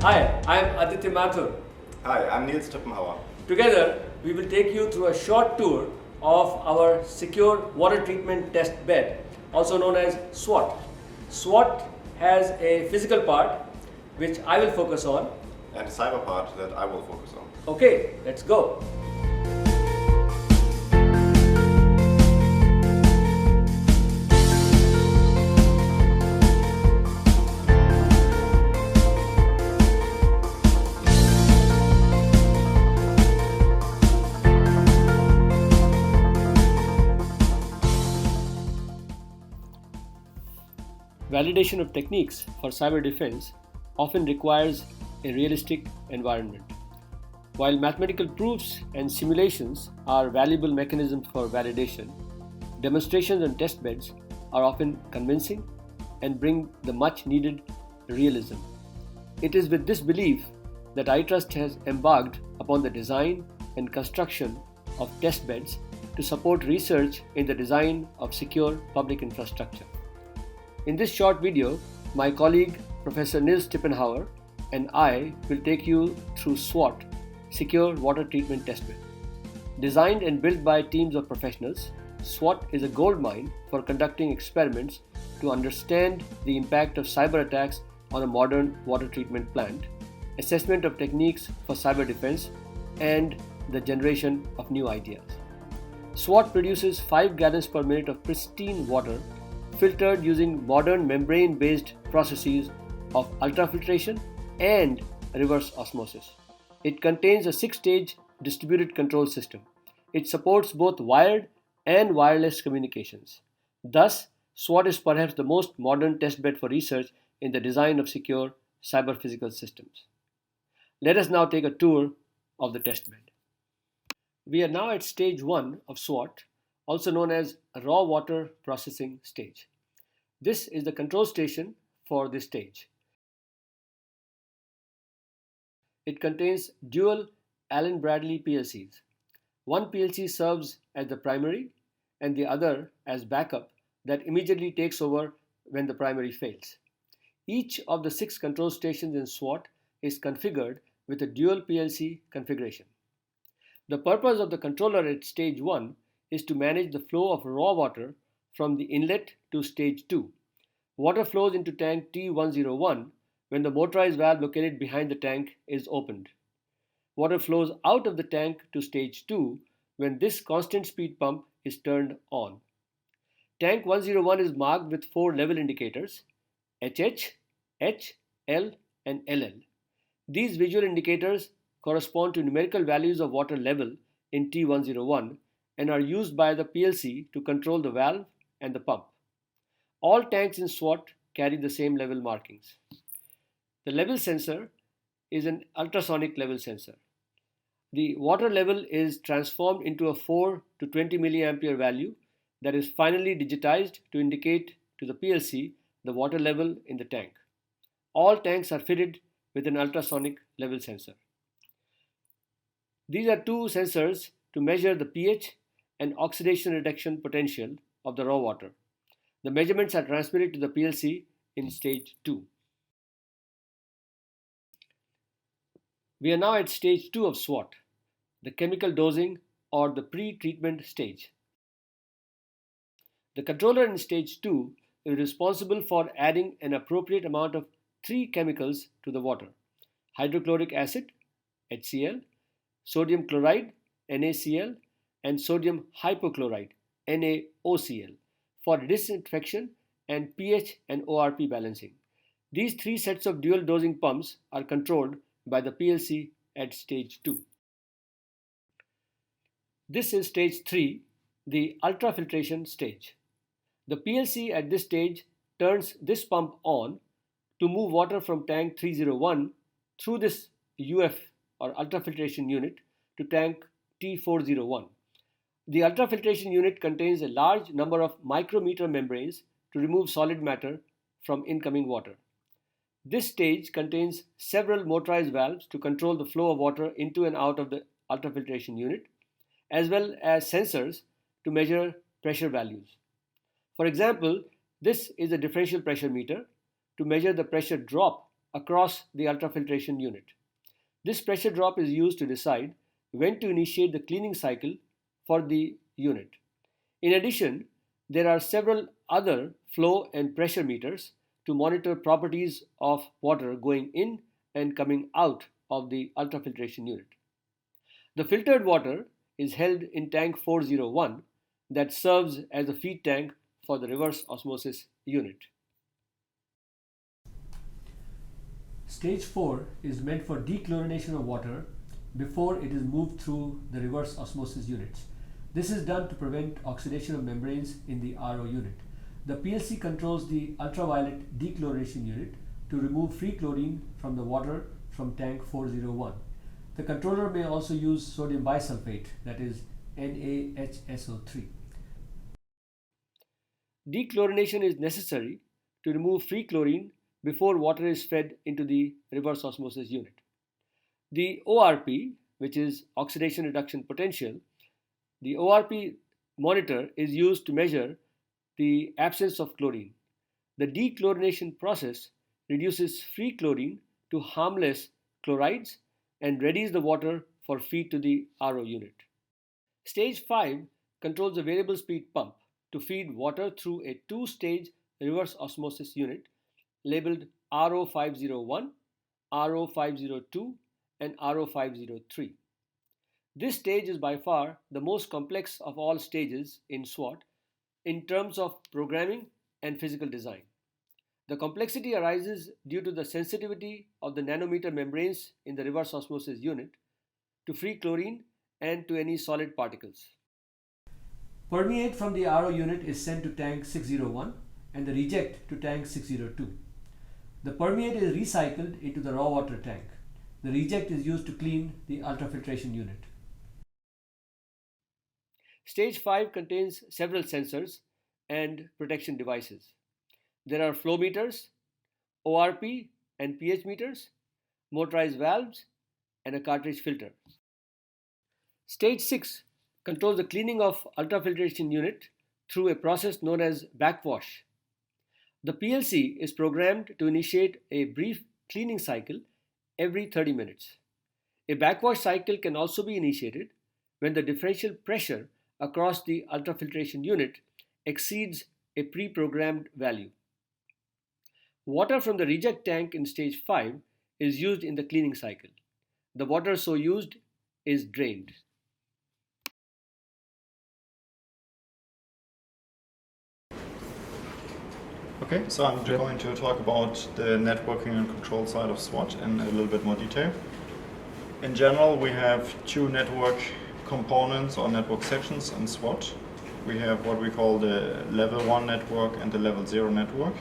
Hi, I am Aditya Mathur. Hi, I'm Niels Steppenhauer. Together, we will take you through a short tour of our secure water treatment test bed, also known as SWaT. SWaT has a physical part, which I will focus on. And a cyber part that I will focus on. Okay, let's go. Validation of techniques for cyber defense often requires a realistic environment. While mathematical proofs and simulations are valuable mechanisms for validation, demonstrations and test beds are often convincing and bring the much needed realism. It is with this belief that iTrust has embarked upon the design and construction of test beds to support research in the design of secure public infrastructure. In this short video, my colleague Professor Niels Steppenhauer and I will take you through SWaT, Secure Water Treatment Testbed. Designed and built by teams of professionals, SWaT is a goldmine for conducting experiments to understand the impact of cyber attacks on a modern water treatment plant, assessment of techniques for cyber defense, and the generation of new ideas. SWaT produces 5 gallons per minute of pristine water filtered using modern membrane-based processes of ultrafiltration and reverse osmosis. It contains a 6-stage distributed control system. It supports both wired and wireless communications. Thus, SWaT is perhaps the most modern testbed for research in the design of secure cyber-physical systems. Let us now take a tour of the testbed. We are now at stage 1 of SWaT, also known as raw water processing stage. This is the control station for this stage. It contains dual Allen-Bradley PLCs. One PLC serves as the primary and the other as backup that immediately takes over when the primary fails. Each of the 6 control stations in SWaT is configured with a dual PLC configuration. The purpose of the controller at stage 1 is to manage the flow of raw water from the inlet to stage 2. Water flows into tank T101 when the motorized valve located behind the tank is opened. Water flows out of the tank to stage 2 when this constant speed pump is turned on. Tank 101 is marked with 4 level indicators: HH, H, L, and LL. These visual indicators correspond to numerical values of water level in T101 and are used by the PLC to control the valve and the pump. All tanks in SWaT carry the same level markings. The level sensor is an ultrasonic level sensor. The water level is transformed into a 4 to 20 milliampere value that is finally digitized to indicate to the PLC the water level in the tank. All tanks are fitted with an ultrasonic level sensor. These are 2 sensors to measure the pH and oxidation reduction potential of the raw water. The measurements are transmitted to the PLC in stage 2. We are now at stage 2 of SWaT, the chemical dosing or the pre-treatment stage. The controller in stage 2 is responsible for adding an appropriate amount of 3 chemicals to the water: hydrochloric acid, HCl, sodium chloride, NaCl, and sodium hypochlorite, NaOCl, for disinfection and pH and ORP balancing. These 3 sets of dual dosing pumps are controlled by the PLC at stage 2. This is stage 3, the ultrafiltration stage. The PLC at this stage turns this pump on to move water from tank 301 through this UF or ultrafiltration unit to tank T401. The ultrafiltration unit contains a large number of micrometer membranes to remove solid matter from incoming water. This stage contains several motorized valves to control the flow of water into and out of the ultrafiltration unit, as well as sensors to measure pressure values. For example, this is a differential pressure meter to measure the pressure drop across the ultrafiltration unit. This pressure drop is used to decide when to initiate the cleaning cycle for the unit. In addition, there are several other flow and pressure meters to monitor properties of water going in and coming out of the ultrafiltration unit. The filtered water is held in tank 401 that serves as a feed tank for the reverse osmosis unit. Stage 4 is meant for dechlorination of water before it is moved through the reverse osmosis units. This is done to prevent oxidation of membranes in the RO unit. The PLC controls the ultraviolet dechlorination unit to remove free chlorine from the water from tank 401. The controller may also use sodium bisulfate, that is NaHSO3. Dechlorination is necessary to remove free chlorine before water is fed into the reverse osmosis unit. The ORP, which is oxidation reduction potential, the ORP monitor is used to measure the absence of chlorine. The dechlorination process reduces free chlorine to harmless chlorides and readies the water for feed to the RO unit. Stage 5 controls a variable speed pump to feed water through a two-stage reverse osmosis unit labeled RO501, RO502, and RO503. This stage is by far the most complex of all stages in SWaT in terms of programming and physical design. The complexity arises due to the sensitivity of the nanometer membranes in the reverse osmosis unit to free chlorine and to any solid particles. Permeate from the RO unit is sent to tank 601 and the reject to tank 602. The permeate is recycled into the raw water tank. The reject is used to clean the ultrafiltration unit. Stage 5 contains several sensors and protection devices. There are flow meters, ORP and pH meters, motorized valves, and a cartridge filter. Stage 6 controls the cleaning of ultrafiltration unit through a process known as backwash. The PLC is programmed to initiate a brief cleaning cycle every 30 minutes. A backwash cycle can also be initiated when the differential pressure across the ultrafiltration unit exceeds a pre-programmed value. Water from the reject tank in stage 5 is used in the cleaning cycle. The water so used is drained. Okay, so I'm going to talk about the networking and control side of SWaT in a little bit more detail. In general, we have two network components or network sections in SWaT. We have what we call the level 1 network and the level 0 network.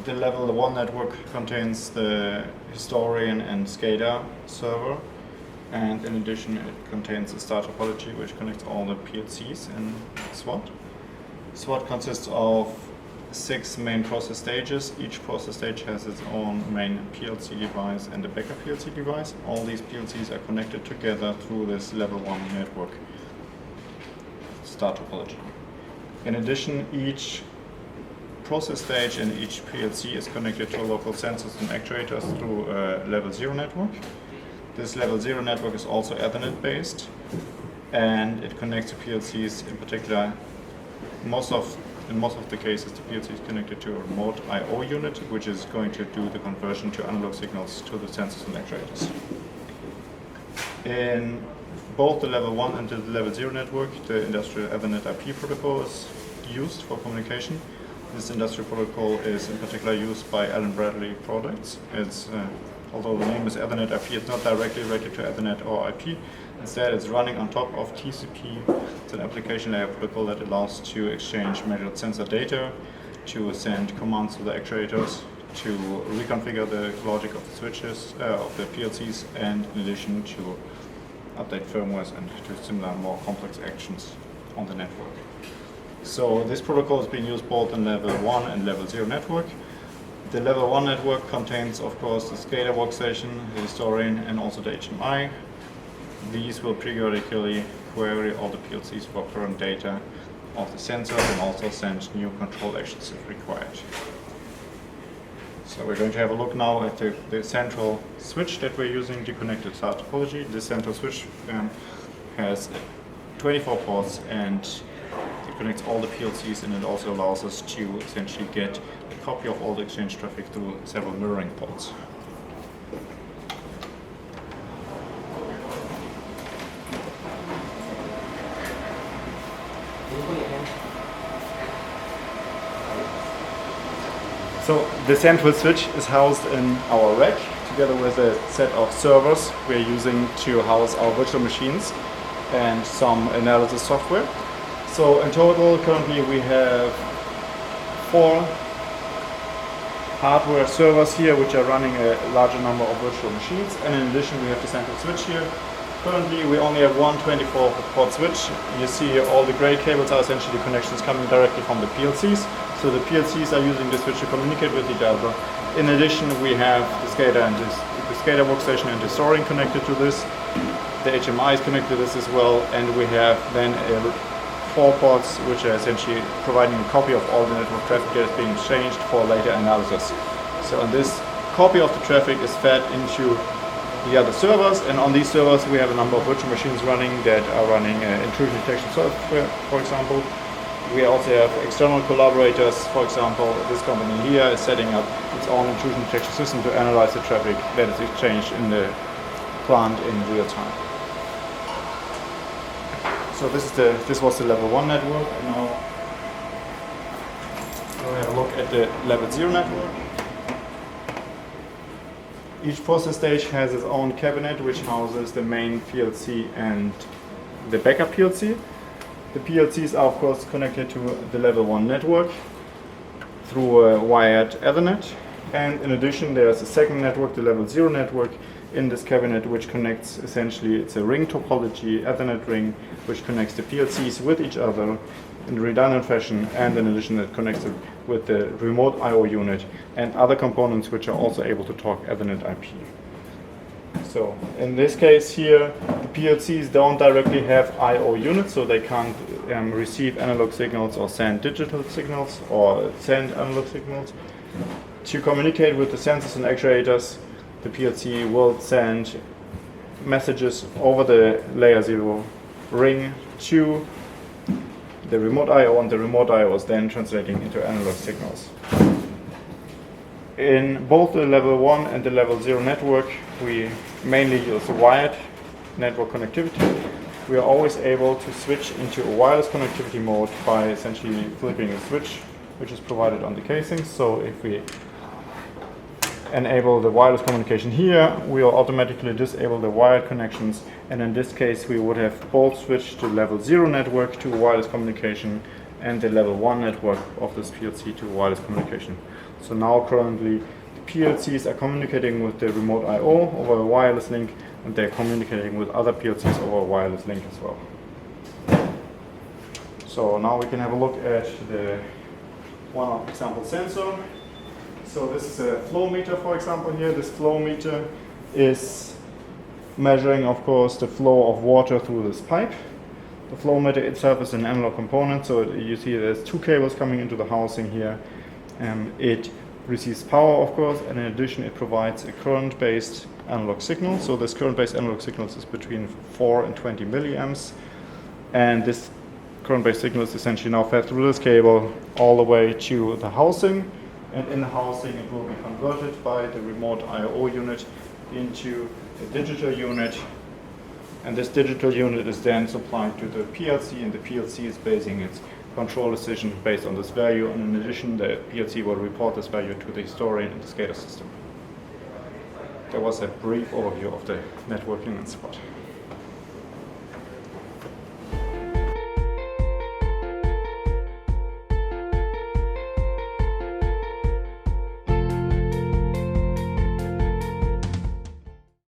The level 1 network contains the historian and SCADA server, and in addition it contains the STAR topology which connects all the PLCs in SWaT. SWaT consists of 6 main process stages. Each process stage has its own main PLC device and a backup PLC device. All these PLCs are connected together through this level 1 network STAR topology. In addition, each process stage and each PLC is connected to local sensors and actuators through a level 0 network. This level 0 network is also Ethernet based, and it connects to PLCs in particular. In most of the cases, the PLC is connected to a remote I/O unit, which is going to do the conversion to analog signals to the sensors and actuators. In both the level 1 and the level 0 network, the industrial Ethernet IP protocol is used for communication. This industrial protocol is in particular used by Allen Bradley products. Although the name is Ethernet IP, it's not directly related to Ethernet or IP. Instead, it's running on top of TCP. It's an application layer protocol that allows to exchange measured sensor data, to send commands to the actuators, to reconfigure the logic of the switches, of the PLCs, and in addition to update firmwares and to simulate more complex actions on the network. So this protocol is being used both in level 1 and level 0 network. The level 1 network contains, of course, the SCADA workstation, the historian, and also the HMI. These will periodically query all the PLCs for current data of the sensors and also send new control actions if required. So we're going to have a look now at the central switch that we're using, the connected SWaT topology. This central switch has 24 ports and it connects all the PLCs, and it also allows us to essentially get a copy of all the exchange traffic through several mirroring ports. So the central switch is housed in our rack together with a set of servers we're using to house our virtual machines and some analysis software. So in total, currently we have 4 hardware servers here which are running a larger number of virtual machines, and in addition we have the central switch here. Currently we only have one 24-port switch. You see here all the gray cables are essentially connections coming directly from the PLCs. So the PLCs are using the switch to communicate with each other. In addition, we have the SCADA and the SCADA workstation and the storing connected to this. The HMI is connected to this as well, and we have then 4 ports which are essentially providing a copy of all the network traffic that is being exchanged for later analysis. So and this copy of the traffic is fed into the other servers, and on these servers we have a number of virtual machines running that are running intrusion detection software, for example. We also have external collaborators. For example, this company here is setting up its own intrusion detection system to analyze the traffic that is exchanged in the plant in real time. So this was the level 1 network, and now we'll have a look at the level 0 network. Each process stage has its own cabinet which houses the main PLC and the backup PLC. The PLCs are of course connected to the level 1 network through a wired Ethernet, and in addition there's a second network, the level 0 network, in this cabinet which connects, essentially it's a ring topology, Ethernet ring, which connects the PLCs with each other in a redundant fashion, and in addition it connects it with the remote I/O unit and other components which are also able to talk Ethernet IP. So in this case here, the PLCs don't directly have I/O units, so they can't receive analog signals or send digital signals or send analog signals. To communicate with the sensors and actuators, the PLC will send messages over the layer 0 ring to the remote I/O, and the remote I/O is then translating into analog signals. In both the level 1 and the level 0 network, we mainly use wired network connectivity. We are always able to switch into a wireless connectivity mode by essentially flipping a switch which is provided on the casing. So if we enable the wireless communication here, we will automatically disable the wired connections, and in this case we would have both switched to level 0 network to wireless communication and the level 1 network of this PLC to wireless communication. So now currently the PLCs are communicating with the remote I/O over a wireless link, and they're communicating with other PLCs over a wireless link as well. So now we can have a look at the one example sensor. So this is a flow meter, for example here. This flow meter is measuring, of course, the flow of water through this pipe. The flow meter itself is an analog component, so you see there's 2 cables coming into the housing here. It receives power, of course, and in addition it provides a current-based analog signal. So this current-based analog signal is between 4 and 20 milliamps, and this current-based signal is essentially now fed through this cable all the way to the housing, and in the housing it will be converted by the remote I/O unit into a digital unit, and this digital unit is then supplied to the PLC, and the PLC is basing its control decision based on this value, and in addition the PLC will report this value to the historian and the SCADA system. That was a brief overview of the networking in SWaT.